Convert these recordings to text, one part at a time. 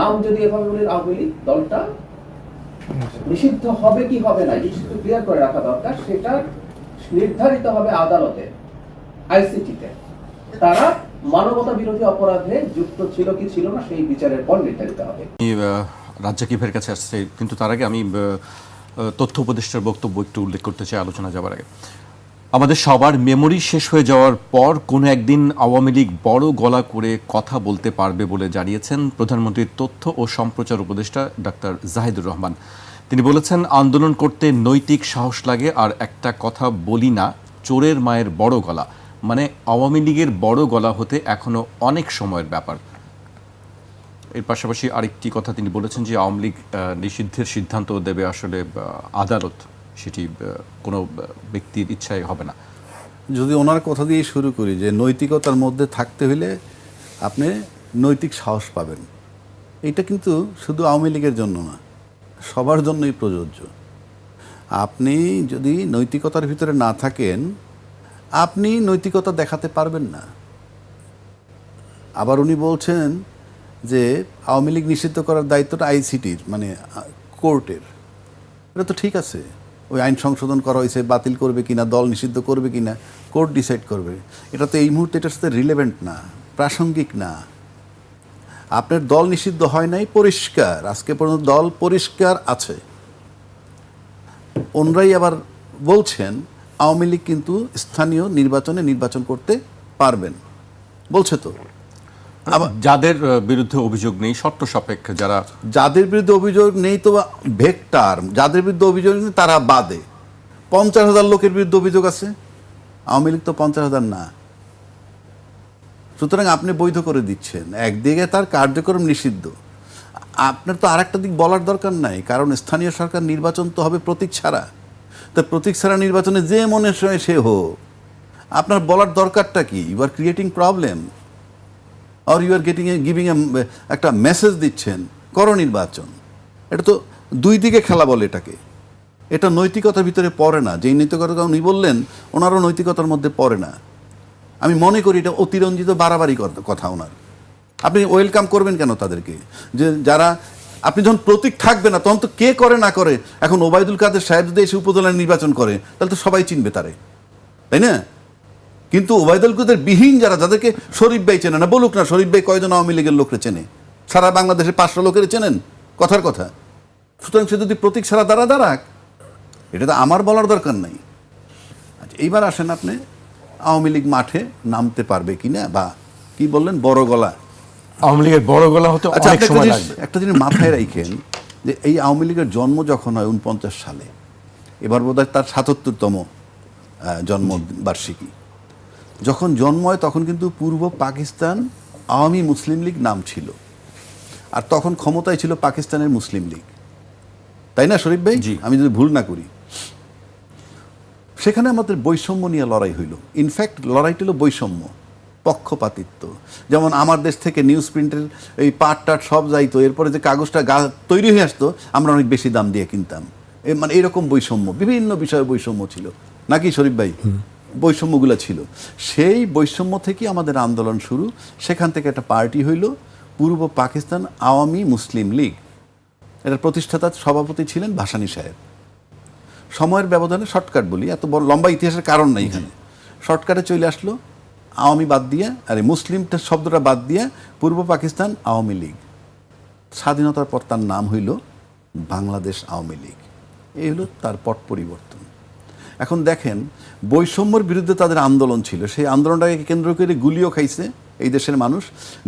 নাম যদি এভাবে বলি আওয়ামী লীগ দলটা নিষিদ্ধ হবে কি হবে না নিষিদ্ধ ক্লিয়ার করে রাখা দরকার, সেটা নির্ধারিত হবে আদালতে, আইসিটিতে। তারা মানবতা বিরোধী অপরাধে যুক্ত ছিল কি ছিল না সেই বিচারের পর নির্ধারিত হবে। রাজ্জাকিবের কাছে আসছে, কিন্তু তার আগে আমি তথ্য উপদেষ্টার বক্তব্য একটু উল্লেখ করতে চাই আলোচনা যাওয়ার আগে। আমাদের সবার মেমোরি শেষ হয়ে যাওয়ার পর কোনো একদিন আওয়ামী লীগ বড় গলা করে কথা বলতে পারবে বলে জানিয়েছেন প্রধানমন্ত্রীর তথ্য ও সম্প্রচার উপদেষ্টা ডাক্তার জাহিদুর রহমান। তিনি বলেছেন, আন্দোলন করতে নৈতিক সাহস লাগে, আর একটা কথা বলি না, চোরের মায়ের বড় গলা, মানে আওয়ামী লীগের বড় গলা হতে এখনও অনেক সময়ের ব্যাপার। এর পাশাপাশি আরেকটি কথা তিনি বলেছেন যে আওয়ামী লীগ নিষিদ্ধের সিদ্ধান্ত দেবে আসলে আদালত, সেটি কোনো ব্যক্তির ইচ্ছায় হবে না। যদি ওনার কথা দিয়ে শুরু করি যে নৈতিকতার মধ্যে থাকতে হলে আপনি নৈতিক সাহস পাবেন, এটা কিন্তু শুধু আওয়ামী লীগের জন্য না, সবার জন্যই প্রযোজ্য। আপনি যদি নৈতিকতার ভিতরে না থাকেন, আপনি নৈতিকতা দেখাতে পারবেন না। আবার উনি বলছেন যে আওয়ামী লীগ নিষিদ্ধ করার দায়িত্বটা আইসিটির, মানে কোর্টের। এটা তো ঠিক আছে, ওই আইন সংশোধন করা হয়েছে, বাতিল করবে কিনা, দল নিষিদ্ধ করবে কিনা কোর্ট ডিসাইড করবে। এটা তো এই মুহূর্তে এটার সাথে রিলেভেন্ট না, প্রাসঙ্গিক না। আপনার দল নিষিদ্ধ হয় নাই, পরিষ্কার, আজকে পর্যন্ত দল পরিষ্কার আছে। ওনরাই আবার বলছেন আওয়ামী লীগ কিন্তু স্থানীয় নির্বাচনে নির্বাচন করতে পারবেন, বলছে তো। যাদের বিরুদ্ধে অভিযোগ নেই, শর্ত সাপেক্ষে, যাদের বিরুদ্ধে অভিযোগ নেই তো ভেক্টর, যাদের বিরুদ্ধে অভিযোগ নেই তারা বাদে। 50,000 লোকের বিরুদ্ধে অভিযোগ আছে, আওয়ামী লীগ তো 50,000 না। সুতরাং আপনি বৈধ করে দিচ্ছেন, একদিকে তার কার্যক্রম নিষিদ্ধ। আপনার তো আর একটা দিক বলার দরকার নাই, কারণ স্থানীয় সরকার নির্বাচন তো হবে প্রতীক ছাড়া। তো প্রতীক ছাড়া নির্বাচনে যে মনে হয় সে হোক, আপনার বলার দরকারটা কি? ইউ আর ক্রিয়েটিং প্রবলেম, আর ইউ আর গিভিং একটা মেসেজ দিচ্ছেন, করো নির্বাচন। এটা তো দুই দিকে খেলা বলে এটাকে। এটা নৈতিকতার ভিতরে পড়ে না। যেই নৈতিকতা উনি বললেন, ওনারও নৈতিকতার মধ্যে পড়ে না। আমি মনে করি এটা অতিরঞ্জিত বাড়াবাড়ি কথা ওনার। আপনি ওয়েলকাম করবেন কেন তাদেরকে? যে যারা, আপনি যখন প্রতীক থাকবে না তখন তো কে করে না করে। এখন ওবায়দুল কাদের সাহেব যদি এসে উপজেলায় নির্বাচন করে তাহলে তো সবাই চিনবে তারে, তাই না? কিন্তু ওবায়দুল কাদের বিহীন যাদেরকে শরীফ ভাই চেনে না, বলুক না শরীফ ভাই কয়জন আওয়ামী লীগের লোকরে চেনে? সারা বাংলাদেশে 500 লোকের চেনেন, কথার কথা। সুতরাং সে যদি প্রতীক ছাড়া দাঁড়াক, এটা তো আমার বলার দরকার নাই। আচ্ছা, এইবার আসেন আপনি আওয়ামী লীগ মাঠে নামতে পারবে কিনা, বা কি বললেন বড় গলা, আওয়ামী লীগের বড় গলা হতে অনেক সময় লাগবে। একটা জিনিস মাথায় রাখেন যে এই আওয়ামী লীগের জন্ম যখন হয় 49 সালে, এবার বোধহয় তার 77তম জন্মবার্ষিকী। যখন জন্ম হয় তখন কিন্তু পূর্ব পাকিস্তান আওয়ামী মুসলিম লীগ নাম ছিল, আর তখন ক্ষমতায় ছিল পাকিস্তানের মুসলিম লীগ, তাই না শরীফ ভাই? আমি যদি ভুল না করি, সেখানে আমাদের বৈষম্য নিয়ে লড়াই হইল। ইনফ্যাক্ট লড়াইটা হলো বৈষম্য, পক্ষপাতিত্ব। যেমন আমার দেশ থেকে নিউজ প্রিন্টের এই পাট টাট সব যাইতো, এরপরে যে কাগজটা তৈরি হয়ে আসতো আমরা অনেক বেশি দাম দিয়ে কিনতাম। মানে এইরকম বৈষম্য, বিভিন্ন বিষয়ে বৈষম্য ছিল, নাকি শরীফ ভাই? বৈষম্যগুলো ছিল। সেই বৈষম্য থেকে আমাদের আন্দোলন শুরু। সেখান থেকে একটা পার্টি হইল পূর্ব পাকিস্তান আওয়ামী মুসলিম লীগ। এটার প্রতিষ্ঠাতা সভাপতি ছিলেন ভাসানী সাহেব। সময়ের ব্যবধানে শর্টকাট বলি, এত বড় লম্বা ইতিহাসের কারণ নাই এখানে। শর্টকাটে চলে আসলো আওয়ামী বাদ দিয়ে, আরে মুসলিমটা শব্দটা বাদ দিয়ে পূর্ব পাকিস্তান আওয়ামী লীগ। স্বাধীনতার পর তার নাম হইল বাংলাদেশ আওয়ামী লীগ। এই হলো তার পট পরিবর্তন। এখন দেখেন, বৈষম্যের বিরুদ্ধে তাদের আন্দোলন ছিল, সেই আন্দোলনটাকে কেন্দ্র করে গুলিও খাইছে এই দেশের মানুষ।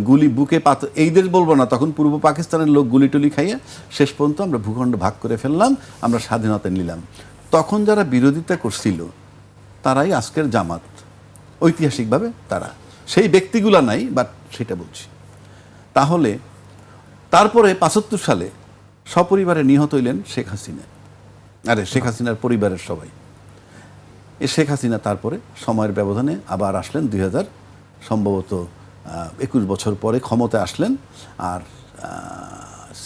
গুলি বুকে এই দেশ বলবো না, তখন পূর্ব পাকিস্তানের লোক গুলি টুলি খাইয়ে শেষ পর্যন্ত আমরা ভূখণ্ড ভাগ করে ফেললাম, আমরা স্বাধীনতা নিলাম। তখন যারা বিরোধিতা করছিল তারাই আজকের জামাত, ঐতিহাসিকভাবে তারা। সেই ব্যক্তিগুলা নাই, বাট সেটা বলছি। তাহলে তারপরে 75 সালে সপরিবারে নিহত হইলেন শেখ হাসিনা, আরে শেখ হাসিনার পরিবারের সবাই। শেখ হাসিনা তারপরে সময়ের ব্যবধানে আবার আসলেন 2000 সম্ভবত 21 বছর পরে ক্ষমতায় আসলেন। আর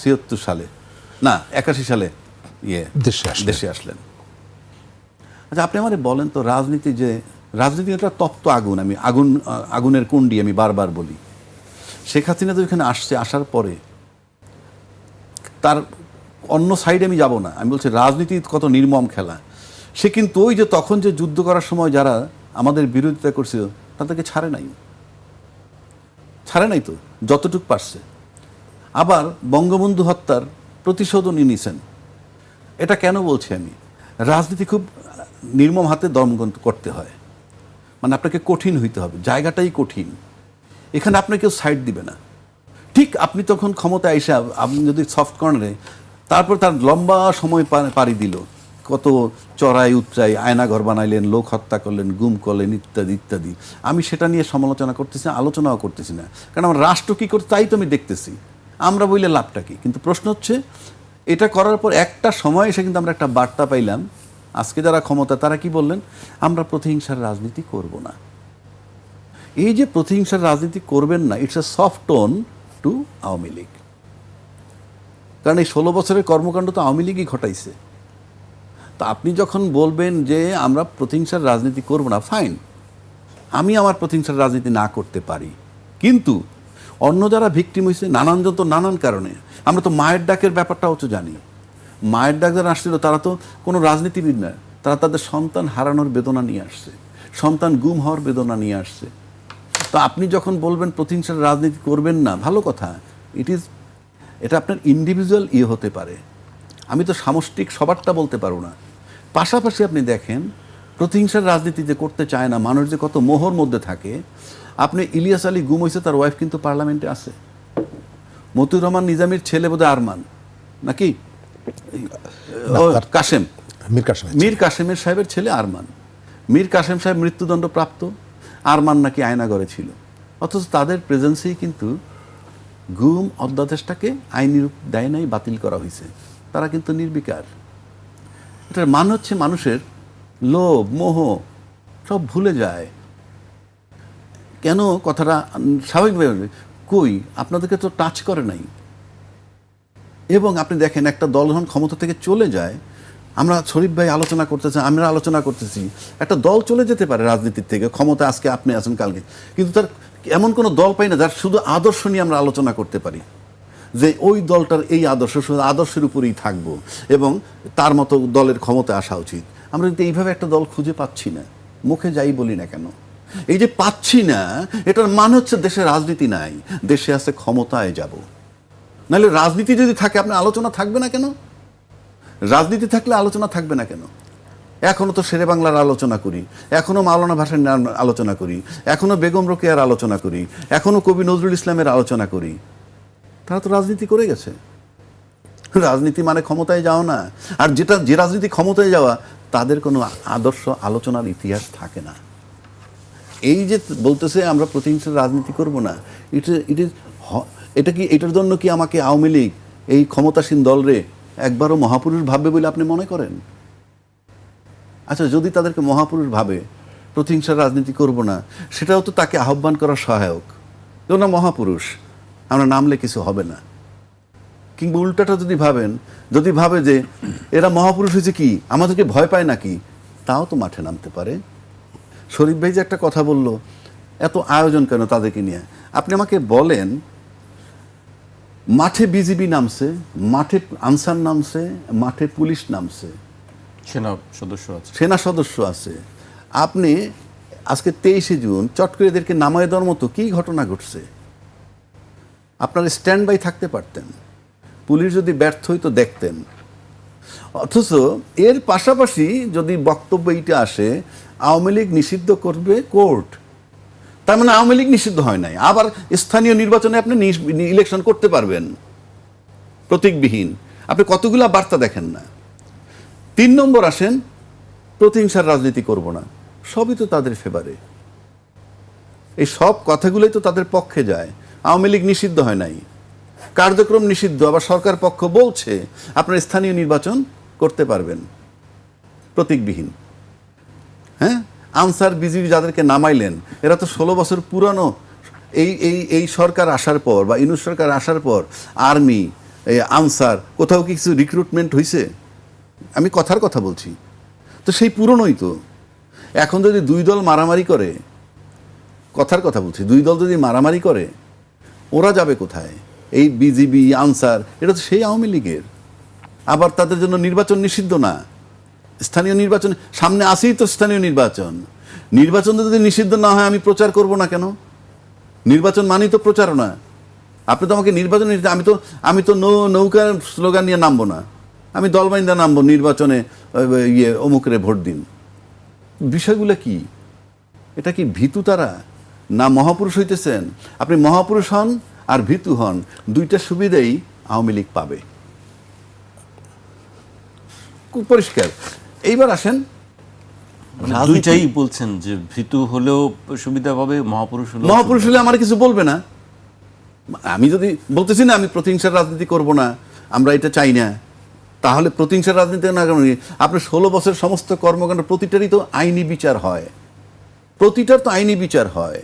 76 সালে না 81 সালে দেশে আসলেন। আচ্ছা, আপনি আমারে বলেন তো, রাজনীতি একটা তপ্ত আগুন। আমি আগুনের কুণ্ডি আমি বারবার বলি। শেখ হাসিনা তো এখানে আসার পরে তার অন্য সাইডে আমি যাব না, আমি বলছি রাজনীতি কত নির্মম খেলা। সে কিন্তু ওই যে তখন যে যুদ্ধ করার সময় যারা আমাদের বিরোধিতা করছিল তাদেরকে ছাড়ে নাই তো, যতটুক পারছে। আবার বঙ্গবন্ধু হত্যার প্রতিশোধও নিয়েছেন। এটা কেন বলছি আমি, রাজনীতি খুব নির্মম হাতে দমন করতে হয়, মানে আপনাকে কঠিন হইতে হবে, জায়গাটাই কঠিন। এখানে আপনাকে কেউ সাইড দিবে না। ঠিক আপনি তখন ক্ষমতায় এসে আপনি যদি সফট কর্নারে, তারপর তার লম্বা সময় পাড়ি দিল, কত চড়াই উচ্চাই, আয়নাঘর বানাইলেন, লোক হত্যা করলেন, গুম করলেন, ইত্যাদি ইত্যাদি। আমি সেটা নিয়ে সমালোচনা করতেছি না, আলোচনাও করতেছি না, কারণ আমার রাষ্ট্র কী করতে তাই তো আমি দেখতেছি। আমরা বললে লাভটা কি? কিন্তু প্রশ্ন হচ্ছে এটা করার পর একটা সময় এসে কিন্তু আমরা একটা বার্তা পাইলাম, আজকে যারা ক্ষমতা তারা কি বললেন, আমরা প্রতিহিংসার রাজনীতি করব না। এই যে প্রতিহিংসার রাজনীতি করবেন না, it's a soft tone to Awami League. কারণ এই 16 বছরের কর্মকাণ্ড তো আওয়ামী লীগই ঘটাইছে। তা আপনি যখন বলবেন যে আমরা প্রতিহিংসার রাজনীতি করব না, ফাইন, আমি আমার প্রতিহিংসার রাজনীতি না করতে পারি, কিন্তু অন্য যারা ভিকটিম হয়েছে নানানজন তো নানান কারণে, আমরা তো মায়ের ডাকের ব্যাপারটাও তো জানি। মায়ের ডাক যারা আসছিল তারা তো কোনো রাজনীতিবিদ না, তারা তাদের সন্তান হারানোর বেদনা নিয়ে আসছে, সন্তান গুম হওয়ার বেদনা নিয়ে আসছে। তো আপনি যখন বলবেন প্রতিহিংসার রাজনীতি করবেন না, ভালো কথা, এটা আপনার ইন্ডিভিজুয়াল হতে পারে, আমি তো সামষ্টিক সবারটা বলতে পারবো না। পাশাপাশি আপনি দেখেন প্রতিহিংসার রাজনীতি যে করতে চায় না, মানুষ যে কত মোহর মধ্যে থাকে। আপনি ইলিয়াস আলী গুম হয়েছে, তার ওয়াইফ কিন্তু পার্লামেন্টে আছে। মতিউর রহমান নিজামীর ছেলে বোধহয় আরমান নাকি কাশেম, মীর কাশেমের সাহেবের ছেলে আরমান, মীর কাশেম সাহেব মৃত্যুদণ্ড প্রাপ্ত, আরমান নাকি আয়নাঘরে ছিল। অথচ তাদের প্রেজেন্সেই কিন্তু গুম অধ্যাদেশটাকে আইনি রূপ দেয় নাই, বাতিল করা হয়েছে। তারা কিন্তু নির্বিকার। এটার মান হচ্ছে মানুষের লোভ মোহ সব ভুলে যায়। কেন কথাটা স্বাভাবিকভাবে কই, আপনাদেরকে তো টাচ করে নাই। এবং আপনি দেখেন একটা দল যখন ক্ষমতা থেকে চলে যায়, আমরা শরীফ ভাই আলোচনা করতেছি, আমরা আলোচনা করতেছি, একটা দল চলে যেতে পারে রাজনীতির থেকে, ক্ষমতা আজকে আপনি আছেন কালকে, কিন্তু তার এমন কোনো দল পাই না যার শুধু আদর্শ নিয়ে আমরা আলোচনা করতে পারি, যে ওই দলটার এই আদর্শ, শুধু আদর্শের উপরেই থাকবো এবং তার মতো দলের ক্ষমতা আসা উচিত। আমরা কিন্তু এইভাবে একটা দল খুঁজে পাচ্ছি না, মুখে যাই বলি না কেন। এই যে পাচ্ছি না, এটার মানে হচ্ছে দেশে রাজনীতি নাই, দেশে আছে ক্ষমতায় যাব। নাহলে রাজনীতি যদি থাকে আপনার আলোচনা থাকবে না কেন? রাজনীতি থাকলে আলোচনা থাকবে না কেন? এখনো তো শেরে বাংলার আলোচনা করি, এখনো মাওলানা ভাসানীর আলোচনা করি, এখনো বেগম রোকেয়ার আলোচনা করি, এখনো কবি নজরুল ইসলামের আলোচনা করি। তারা তো রাজনীতি করে গেছে। রাজনীতি মানে ক্ষমতায় যাওয়া না। আর যে রাজনীতি ক্ষমতায় যাওয়া, তাদের কোনো আদর্শ আলোচনার ইতিহাস থাকে না। এই যে বলতেছে আমরা প্রতিহিংসার রাজনীতি করব না, এটা কি, এটার জন্য কি আমাকে আওয়ামী লীগ এই ক্ষমতাসীন দলরে একবারও মহাপুরুষ ভাববে বলে আপনি মনে করেন? আচ্ছা, যদি তাদেরকে মহাপুরুষ ভাবে, প্রতিহিংসার রাজনীতি করব না, সেটাও তো তাকে আহ্বান করার সহায়ক। যেমন মহাপুরুষ, আমরা নামলে কিছু হবে না। কিংবা উল্টাটা যদি ভাবে যে এরা মহাপুরুষ হয়েছে কি, আমাদেরকে ভয় পায় নাকি, তাও তো মাঠে নামতে পারে। শরীফ ভাই যে একটা কথা বললো, এত আয়োজন কেন তাদেরকে নিয়ে? আপনি আমাকে বলেন, মাঠে নামছে, মাঠে আনসার নামছে, মাঠে পুলিশ নামছে, সেনা সদস্য আছে। আপনি আজকে 23শে জুন চট করে এদেরকে নামায় দেওয়ার মতো কি ঘটনা ঘটছে? আপনারা স্ট্যান্ড বাই থাকতে পারতেন, পুলিশ যদি ব্যর্থ হইতো দেখতেন। অথচ এর পাশাপাশি যদি বক্তব্য এইটা আসে, আওয়ামী লীগ নিষিদ্ধ করবে কোর্ট, তার মানে আওয়ামী লীগ নিষিদ্ধ হয় নাই, আবার স্থানীয় নির্বাচনে আপনি ইলেকশন করতে পারবেন প্রতীকবিহীন। আপনি কতগুলা বার্তা দেখেন না। 3 নম্বর আসেন, প্রতিহিংসার রাজনীতি করব না, সবই তো তাদের ফেভারে। এই সব কথাগুলোই তো তাদের পক্ষে যায়। আওয়ামী লীগ নিষিদ্ধ হয় নাই, কার্যক্রম নিষিদ্ধ, আবার সরকার পক্ষ বলছে আপনার স্থানীয় নির্বাচন করতে পারবেন প্রতীকবিহীন। হ্যাঁ, আনসার বিজিবি যাদেরকে নামাইলেন, এরা তো 16 বছর পুরানো। এই সরকার আসার পর বা ইউনূস সরকার আসার পর আর্মি, আনসার, কোথাও কি কিছু রিক্রুটমেন্ট হয়েছে? আমি কথার কথা বলছি, তো সেই পুরনোই তো। এখন যদি 2 দল মারামারি করে, কথার কথা বলছি, 2 দল যদি মারামারি করে, ওরা যাবে কোথায়? এই বিজিবি আনসার এটা তো সেই আওয়ামী লীগের। আবার তাদের জন্য নির্বাচন নিষিদ্ধ না, স্থানীয় নির্বাচন সামনে আসেই তো স্থানীয় নির্বাচন। নির্বাচন যদি নিষিদ্ধ না হয় আমি প্রচার করব না কেন? নির্বাচন মানেই তো প্রচারণা। আপনি তো আমাকে নির্বাচন, আমি তো নৌকার স্লোগান নিয়ে নামবো না, আমি দলবাইন্দা নামবো নির্বাচনে, অমুকরে ভোট দিন। বিষয়গুলো কি? এটা কি ভীতু তারা না মহাপুরুষ হইতেছেন? আপনি মহাপুরুষ হন আর ভীতু হন, দুইটা সুবিধাই আওয়ামী লীগ পাবে, খুব পরিষ্কার। এইবার আসেন, দুইটাই বলছেন যে ভীতু হলেও সুবিধা পাবে, মহাপুরুষ হলে আমার কিছু বলবে না। আমি যদি বলতেছি না আমি প্রতিহিংসার রাজনীতি করব না, আমরা এটা চাই না, তাহলে প্রতিহিংসার রাজনীতি না কেন? আপনি 16 বছর সমস্ত কর্মকাণ্ড প্রতিটারই তো আইনি বিচার হয়, প্রতিটার তো আইনি বিচার হয়।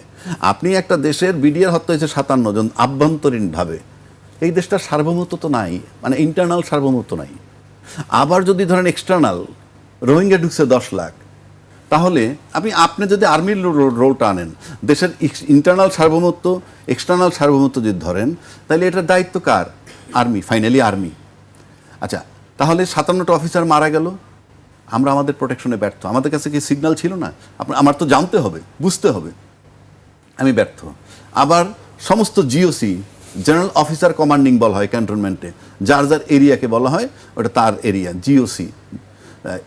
আপনি একটা দেশের বিডিআর হত্যা হয়েছে 57 জন আভ্যন্তরীণভাবে, এই দেশটার সার্বভৌমত্ব তো নাই, মানে ইন্টারনাল সার্বভৌমত্ব নাই। আবার যদি ধরেন এক্সটার্নাল রোহিঙ্গা ঢুকছে 10 লাখ, তাহলে আপনি যদি আর্মির রোলটা আনেন, দেশের ইন্টারনাল সার্বভৌমত্ব এক্সটার্নাল সার্বভৌমত্ব যদি ধরেন, তাহলে এটার দায়িত্ব কার? Army, finally army. আচ্ছা, তাহলে 57টা অফিসার মারা গেল, আমরা আমাদের প্রোটেকশনে ব্যর্থ। আমাদের কাছে কি সিগন্যাল ছিল না? আমার তো জানতে হবে, বুঝতে হবে আমি ব্যর্থ। আবার সমস্ত জিওসি, জেনারেল অফিসার কমান্ডিং বলা হয় ক্যান্টনমেন্টে, যার যার এরিয়াকে বলা হয় ওটা তার এরিয়া, জিওসি,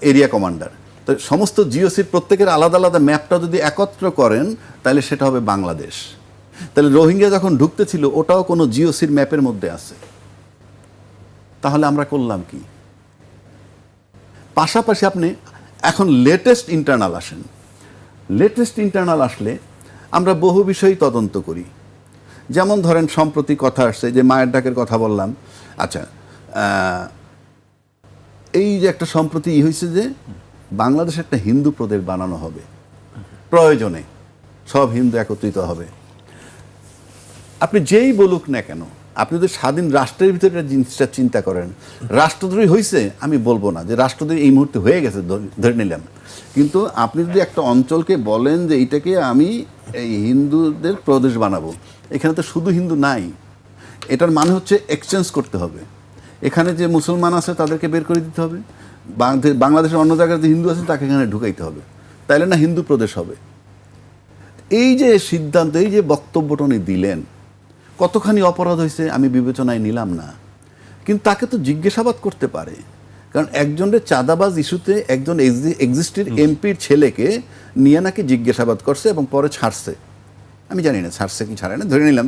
এরিয়া কমান্ডার। তো সমস্ত জিওসির প্রত্যেকের আলাদা আলাদা ম্যাপটা যদি একত্র করেন, তাহলে সেটা হবে বাংলাদেশ। তাহলে রোহিঙ্গা যখন ঢুকতে ছিল ওটাও কোনো জিওসির ম্যাপের মধ্যে আছে। তাহলে আমরা করলাম কি? পাশাপাশি আপনি এখন লেটেস্ট ইন্টারনাল আসেন, লেটেস্ট ইন্টারনাল আসলে আমরা বহু বিষয় তদন্ত করি। যেমন ধরেন সম্প্রতি কথা আসছে যে মায়ের ডাকের কথা বললাম। আচ্ছা, এই যে একটা সম্প্রতি হয়েছে যে বাংলাদেশে একটা হিন্দু প্রদেশ বানানো হবে, প্রয়োজনে সব হিন্দু একত্রিত হবে। আপনি যেই বলুক না কেন, আপনি যদি স্বাধীন রাষ্ট্রের ভিতরে জিনিসটা চিন্তা করেন, রাষ্ট্রদ্রোহী হয়েছে আমি বলবো না যে রাষ্ট্রদ্রোহী এই মুহূর্তে হয়ে গেছে, ধরে নিলাম, কিন্তু আপনি যদি একটা অঞ্চলকে বলেন যে এইটাকে আমি এই হিন্দুদের প্রদেশ বানাবো, এখানে তো শুধু হিন্দু নাই, এটার মানে হচ্ছে এক্সচেঞ্জ করতে হবে। এখানে যে মুসলমান আছে তাদেরকে বের করে দিতে হবে, বাংলাদেশের অন্য জায়গায় যে হিন্দু আছে তাকে এখানে ঢুকাইতে হবে, তাইলে না হিন্দু প্রদেশ হবে। এই যে সিদ্ধান্ত, এই যে বক্তব্যটা উনি দিলেন, কতখানি অপরাধ হয়েছে আমি বিবেচনায় নিলাম না, কিন্তু তাকে তো জিজ্ঞাসাবাদ করতে পারে। কারণ একজনের চাঁদাবাজ ইস্যুতে একজন এক্সিস্টেড এমপির ছেলেকে নিয়ে নাকি জিজ্ঞাসাবাদ করছে এবং পরে ছাড়ছে। আমি জানি না ছাড়ছে কি ছাড়ে না, ধরে নিলাম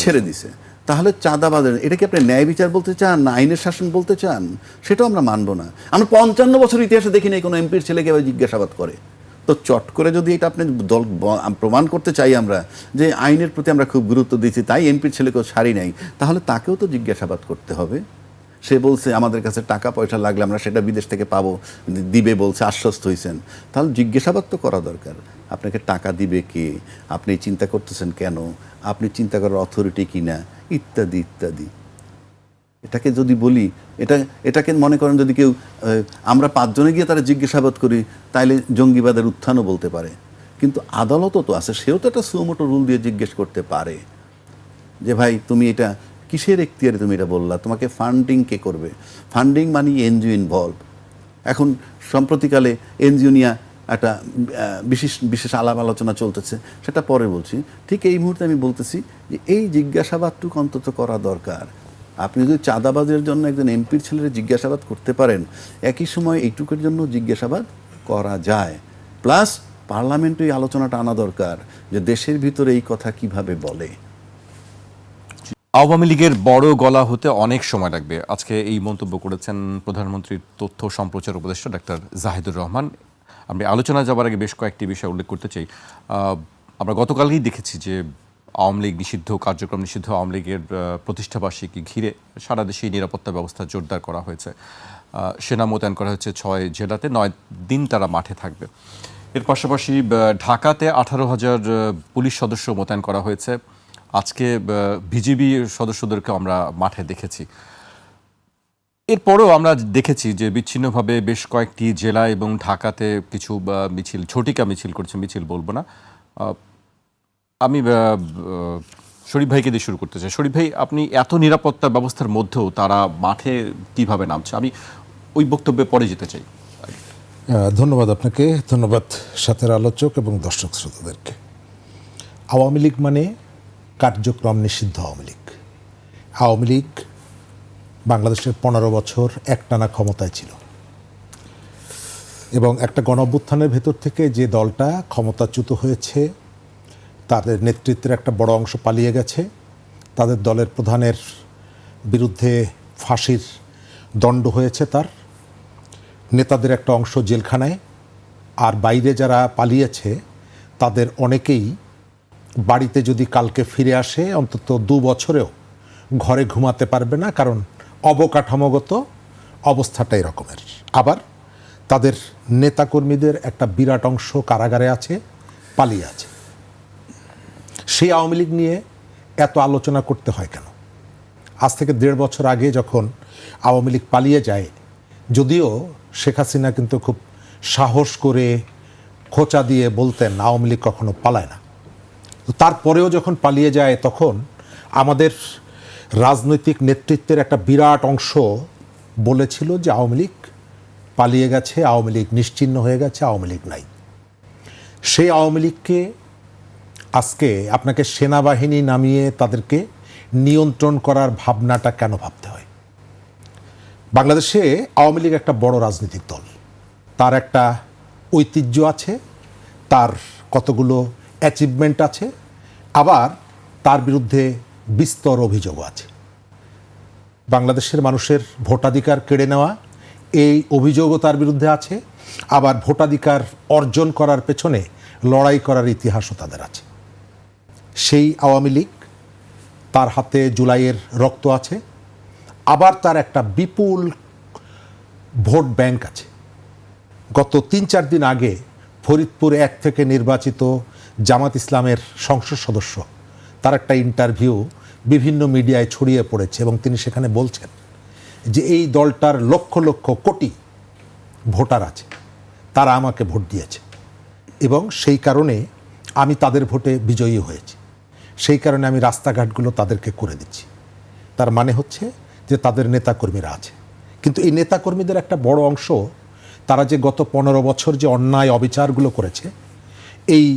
ছেড়ে দিছে। তাহলে চাঁদাবাজের এটা কি আপনি ন্যায় বিচার বলতে চান না আইনের শাসন বলতে চান? সেটাও আমরা মানব না। আমরা 55 বছর ইতিহাসে দেখি নাই কোনো এমপির ছেলেকে জিজ্ঞাসাবাদ করে। তো চট করে যদি এটা আপনি প্রমাণ করতে চাই আমরা যে আইনের প্রতি আমরা খুব গুরুত্ব দিচ্ছি তাই এমপির ছেলেকেও ছাড়ি নাই, তাহলে তাকেও তো জিজ্ঞাসাবাদ করতে হবে। সে বলছে আমাদের কাছে টাকা পয়সা লাগলে আমরা সেটা বিদেশ থেকে পাবো, দিবে বলছে, আশ্বস্ত হয়েছেন, তাহলে জিজ্ঞাসাবাদ তো করা দরকার। আপনাকে টাকা দিবে কে, আপনি চিন্তা করতেছেন কেন, আপনি চিন্তা করার অথরিটি কিনা, ইত্যাদি ইত্যাদি। এটাকে যদি বলি, এটাকে মনে করেন যদি কেউ আমরা 5 জনে গিয়ে তারা জিজ্ঞাসাবাদ করি তাইলে জঙ্গিবাদের উত্থানও বলতে পারে। কিন্তু আদালতও তো আছে, সেও তো একটা সুমোটো রুল দিয়ে জিজ্ঞেস করতে পারে যে ভাই তুমি এটা কিসের এখতিয়ারে তুমি এটা বললা, তোমাকে ফান্ডিং কে করবে? ফান্ডিং মানে এনজিও ইনভলভ। এখন সম্প্রতিকালে এনজিও নিয়ে একটা বিশেষ আলাপ আলোচনা চলতেছে, সেটা পরে বলছি। ঠিক এই মুহূর্তে আমি বলতেছি যে এই জিজ্ঞাসাবাদটুকু অন্তত করা দরকার। আপনি যদি চাঁদাবাজের জন্য একজন এমপির ছেলের জিজ্ঞাসাবাদ করতে পারেন, একই সময় এইটুকুর জন্য জিজ্ঞাসাবাদ করা যায়। প্লাস পার্লামেন্টে এই আলোচনাটা আনা দরকার যে দেশের ভিতরে এই কথা কিভাবে বলে। আওয়ামী লীগের বড় গলা হতে অনেক সময় লাগবে, আজকে এই মন্তব্য করেছেন প্রধানমন্ত্রীর তথ্য সম্প্রচার উপদেষ্টা ডাক্তার জাহিদুর রহমান। আমি আলোচনা যাবার আগে বেশ কয়েকটি বিষয় উল্লেখ করতে চাই। আমরা গতকালই দেখেছি যে আওয়ামী লীগ নিষিদ্ধ, কার্যক্রম নিষিদ্ধ আওয়ামী লীগের প্রতিষ্ঠাবার্ষিকী ঘিরে সারা দেশেই নিরাপত্তা ব্যবস্থা জোরদার করা হয়েছে। সেনা মোতায়েন করা হয়েছে 6 জেলাতে, 9 দিন তারা মাঠে থাকবে। এর পাশাপাশি ঢাকাতে 18,000 পুলিশ সদস্য মোতায়েন করা হয়েছে। আজকে বিজিবি সদস্যদেরকে আমরা মাঠে দেখেছি। এরপরেও আমরা দেখেছি যে বিচ্ছিন্নভাবে বেশ কয়েকটি জেলা এবং ঢাকাতে কিছু মিছিল, ঝটিকা মিছিল করছে, মিছিল বলবো না, আমি শরীফ ভাইকে দিয়ে শুরু করতে চাই। শরীফ ভাই, আপনি এত নিরাপত্তা ব্যবস্থার মধ্যেও তারা মাঠে কিভাবে নামছে, আমি ওই বক্তব্যে পরে যেতে চাই। ধন্যবাদ আপনাকে, ধন্যবাদ সাথের আলোচক এবং দর্শক শ্রোতাদেরকে। আওয়ামী লীগ মানে কার্যক্রম নিষিদ্ধ আওয়ামী লীগ। আওয়ামী লীগ বাংলাদেশের 15 বছর একটানা ক্ষমতায় ছিল এবং একটা গণঅভ্যুত্থানের ভেতর থেকে যে দলটা ক্ষমতাচ্যুত হয়েছে তাদের নেতৃত্বের একটা বড় অংশ পালিয়ে গেছে। তাদের দলের প্রধানের বিরুদ্ধে ফাঁসির দণ্ড হয়েছে, তার নেতাদের একটা অংশ জেলখানায়, আর বাইরে যারা পালিয়েছে তাদের অনেকেই বাড়িতে যদি কালকে ফিরে আসে অন্তত 2 বছরেও ঘরে ঘুমাতে পারবে না, কারণ অবকাঠামোগত অবস্থাটা এরকমের। আবার তাদের নেতাকর্মীদের একটা বিরাট অংশ কারাগারে আছে, পালিয়ে আছে। সেই আওয়ামী লীগ নিয়ে এত আলোচনা করতে হয় কেন? আজ থেকে 1.5 বছর আগে যখন আওয়ামী লীগ পালিয়ে যায়, যদিও শেখ হাসিনা কিন্তু খুব সাহস করে খোঁচা দিয়ে বলতেন আওয়ামী লীগ কখনো পালায় না, তো তারপরেও যখন পালিয়ে যায় তখন আমাদের রাজনৈতিক নেতৃত্বের একটা বিরাট অংশ বলেছিল যে আওয়ামী লীগ পালিয়ে গেছে, আওয়ামী লীগ নিশ্চিহ্ন হয়ে গেছে, আওয়ামী লীগ নাই। সেই আওয়ামী লীগকে আজকে আপনাকে সেনাবাহিনী নামিয়ে তাদেরকে নিয়ন্ত্রণ করার ভাবনাটা কেন ভাবতে হয়? বাংলাদেশে আওয়ামী লীগ একটা বড় রাজনৈতিক দল, তার একটা ঐতিহ্য আছে, তার কতগুলো অ্যাচিভমেন্ট আছে, আবার তার বিরুদ্ধে বিস্তর অভিযোগও আছে। বাংলাদেশের মানুষের ভোটাধিকার কেড়ে নেওয়া, এই অভিযোগও তার বিরুদ্ধে আছে। আবার ভোটাধিকার অর্জন করার পেছনে লড়াই করার ইতিহাসও তাদের আছে। সেই আওয়ামী লীগ, তার হাতে জুলাইয়ের রক্ত আছে, আবার তার একটা বিপুল ভোট ব্যাংক আছে। গত 3-4 দিন আগে ফরিদপুর 1 থেকে নির্বাচিত জামাত ইসলামের সংসদ সদস্য, তার একটা ইন্টারভিউ বিভিন্ন মিডিয়ায় ছড়িয়ে পড়েছে এবং তিনি সেখানে বলছেন যে এই দলটার লক্ষ লক্ষ কোটি ভোটার আছে, তারা আমাকে ভোট দিয়েছে এবং সেই কারণে আমি তাদের ভোটে বিজয়ী হয়েছি, সেই কারণে আমি রাস্তাঘাটগুলো তাদেরকে করে দিচ্ছি। তার মানে হচ্ছে যে তাদের নেতাকর্মীরা আছে, কিন্তু এই নেতাকর্মীদের একটা বড় অংশ তারা যে গত 15 বছর যে অন্যায় অবিচারগুলো করেছে, এই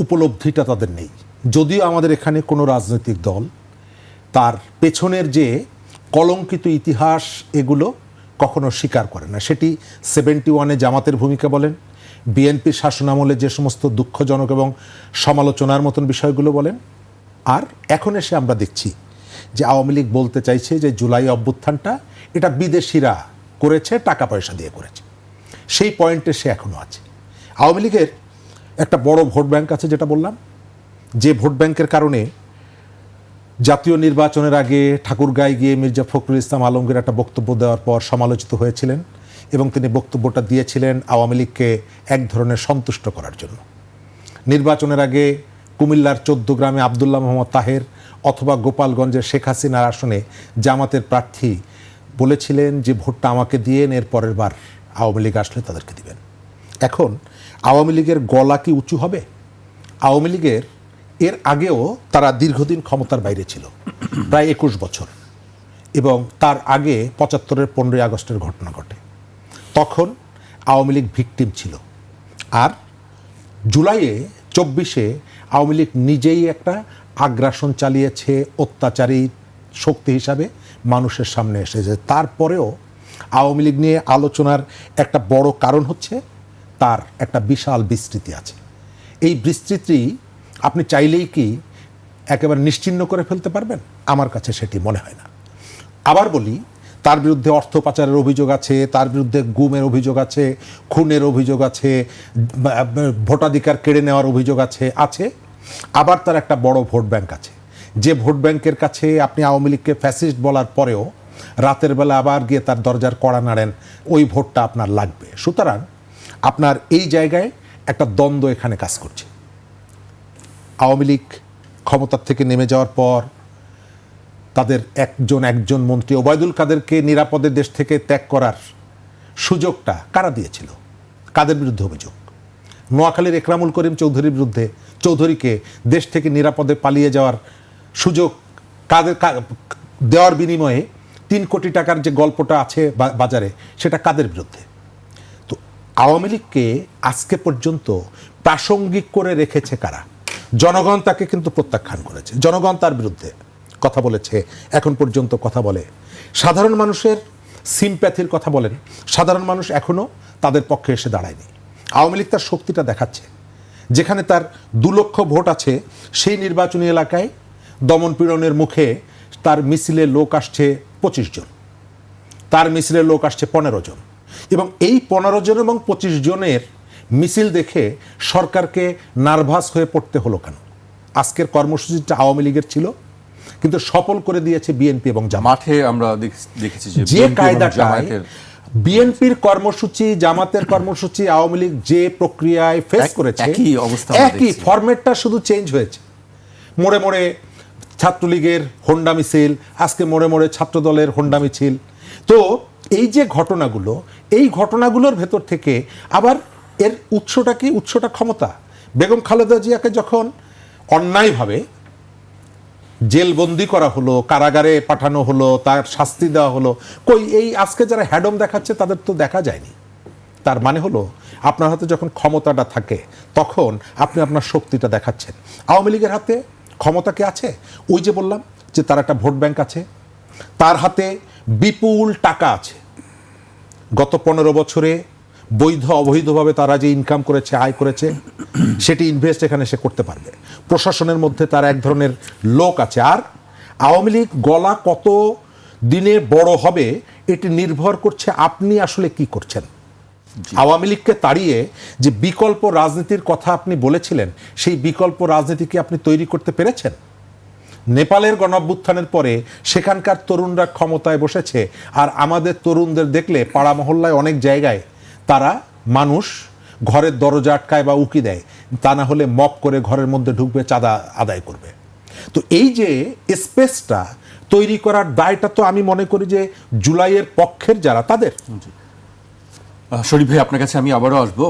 উপলব্ধিটা তাদের নেই। যদিও আমাদের এখানে কোনো রাজনৈতিক দল তার পেছনের যে কলঙ্কিত ইতিহাস এগুলো কখনো স্বীকার করে না। সেটি 71-এ জামাতের ভূমিকা বলেন, বিএনপির শাসনামলে যে সমস্ত দুঃখজনক এবং সমালোচনার মতন বিষয়গুলো বলেন, আর এখন এসে আমরা দেখছি যে আওয়ামী লীগ বলতে চাইছে যে জুলাই অভ্যুত্থানটা এটা বিদেশিরা করেছে, টাকা পয়সা দিয়ে করেছে। সেই পয়েন্টে সে এখনও আছে। আওয়ামী লীগের একটা বড় ভোট ব্যাংক আছে, যেটা বললাম, যে ভোট ব্যাংকের কারণে জাতীয় নির্বাচনের আগে ঠাকুরগাঁয় গিয়ে মির্জা ফখরুল ইসলাম আলমগীর একটা বক্তব্য দেওয়ার পর সমালোচিত হয়েছিলেন এবং তিনি বক্তব্যটা দিয়েছিলেন আওয়ামী লীগকে এক ধরনের সন্তুষ্ট করার জন্য। নির্বাচনের আগে কুমিল্লার 14 গ্রামে আবদুল্লাহ মোহাম্মদ তাহের অথবা গোপালগঞ্জের শেখ হাসিনার আসনে জামাতের প্রার্থী বলেছিলেন যে ভোটটা আমাকে দিয়েন, এর পরের বার আওয়ামী লীগ আসলে তাদেরকে দিবেন। এখন আওয়ামী লীগের গলা কি উঁচু হবে? আওয়ামী লীগের এর আগেও তারা দীর্ঘদিন ক্ষমতার বাইরে ছিল, প্রায় 21 বছর, এবং তার আগে 75-এর 15ই আগস্টের ঘটনা ঘটে। তখন আওয়ামী লীগ ভিকটিম ছিল, আর জুলাইয়ে 24-এ আওয়ামী লীগ নিজেই একটা আগ্রাসন চালিয়েছে, অত্যাচারী শক্তি হিসাবে মানুষের সামনে এসেছে। তারপরেও আওয়ামী লীগ নিয়ে আলোচনার একটা বড় কারণ হচ্ছে তার একটা বিশাল বিস্তৃতি আছে। এই বিস্তৃতি আপনি চাইলেই কি একেবারে নিশ্চিহ্ন করে ফেলতে পারবেন? আমার কাছে সেটি মনে হয় না। আবার বলি, তার বিরুদ্ধে অর্থ পাচারের অভিযোগ আছে, তার বিরুদ্ধে গুমের অভিযোগ আছে, খুনের অভিযোগ আছে, ভোটাধিকার কেড়ে নেওয়ার অভিযোগ আছে। আবার তার একটা বড় ভোট ব্যাংক আছে, যে ভোট ব্যাংকের কাছে আপনি আওয়ামী লীগকে ফ্যাসিস্ট বলার পরেও রাতের বেলা আবার গিয়ে তার দরজার কড়া নাড়েন, ওই ভোটটা আপনার লাগবে। সুতরাং আপনার এই জায়গায় একটা দ্বন্দ্ব এখানে কাজ করছে। আওয়ামী লীগ ক্ষমতার থেকে নেমে যাওয়ার পর তাদের একজন মন্ত্রী ওবায়দুল কাদেরকে নিরাপদে দেশ থেকে ত্যাগ করার সুযোগটা কারা দিয়েছিল? কাদের বিরুদ্ধে অভিযোগ? নোয়াখালীর একরামুল করিম চৌধুরীর বিরুদ্ধে চৌধুরীকে দেশ থেকে নিরাপদে পালিয়ে যাওয়ার সুযোগ দেওয়ার বিনিময়ে 3 কোটি টাকার যে গল্পটা আছে বাজারে, সেটা কাদের বিরুদ্ধে? তো আওয়ামী লীগকে আজকে পর্যন্ত প্রাসঙ্গিক করে রেখেছে কারা? জনগণ তাকে কিন্তু প্রত্যাখ্যান করেছে, জনগণ তার বিরুদ্ধে কথা বলেছে, এখন পর্যন্ত কথা বলে। সাধারণ মানুষের সিম্প্যাথির কথা বলেন, সাধারণ মানুষ এখনও তাদের পক্ষে এসে দাঁড়ায়নি। আওয়ামী লীগ তার শক্তিটা দেখাচ্ছে, যেখানে তার 2 লক্ষ ভোট আছে সেই নির্বাচনী এলাকায় দমনপীড়নের মুখে তার মিছিলে লোক আসছে 25 জন, তার মিছিলে লোক আসছে 15 জন, এবং এই 15 জন এবং 25 জনের মিছিল দেখে সরকারকে নার্ভাস হয়ে পড়তে হলো কেন? আজকের কর্মসূচিটা আওয়ামী লীগের ছিল, কিন্তু সফল করে দিয়েছে বিএনপি এবং জামাত। মাঠে আমরা দেখেছি যে যে কায়দাটায় বিএনপির কর্মসূচি, জামাতের কর্মসূচি, আওয়ামী লীগ যে প্রক্রিয়ায় ফেস করেছে, একই অবস্থা, একই ফরম্যাটটা, শুধু চেঞ্জ হয়েছে। মোড়ে মোড়ে ছাত্রলীগের হোন্ডা মিছিল, আজকে মোড়ে মোড়ে ছাত্রদলের হোন্ডা মিছিল। তো এই যে ঘটনাগুলো, এই ঘটনাগুলোর ভেতর থেকে আবার এর উৎসটা কি? উৎসটা ক্ষমতা। বেগম খালেদা জিয়াকে যখন অন্যায়ভাবে জেলবন্দি করা হলো, কারাগারে পাঠানো হলো, তার শাস্তি দেওয়া হলো, কই এই আজকে যারা হ্যাডম দেখাচ্ছে তাদের তো দেখা যায়নি। তার মানে হলো আপনার হাতে যখন ক্ষমতাটা থাকে তখন আপনি আপনার শক্তিটা দেখাচ্ছেন। আওয়ামী লীগের হাতে ক্ষমতা কি আছে? ওই যে বললাম যে তার একটা ভোট ব্যাংক আছে, তার হাতে বিপুল টাকা আছে। গত 15 বছরে বৈধ অবৈধভাবে তারা যে ইনকাম করেছে, আয় করেছে, সেটি ইনভেস্ট এখানে সে করতে পারবে। প্রশাসনের মধ্যে তার এক ধরনের লোক আছে। আর আওয়ামী লীগ গলা কত দিনে বড় হবে এটি নির্ভর করছে আপনি আসলে কি করছেন। আওয়ামী লীগকে তাড়িয়ে যে বিকল্প রাজনীতির কথা আপনি বলেছিলেন, সেই বিকল্প রাজনীতি কি আপনি তৈরি করতে পেরেছেন? নেপালের গণঅভ্যুত্থানের পরে সেখানকার তরুণরা ক্ষমতায় বসেছে, আর আমাদের তরুণদের দেখলে পাড়া মহল্লায় অনেক জায়গায় তারা মানুষ ঘরের দরজা আটকায় বা উকি দেয়, তা না হলে মপ করে ঘরের মধ্যে ঢুকবে, চাঁদা আদায় করবে। তো এই যে স্পেসটা তৈরি করার দায়টা তো আমি মনে করি যে জুলাইয়ের পক্ষের যারা তাদের। শরীফ ভাই, আপনার কাছে আমি আবারও আসবো।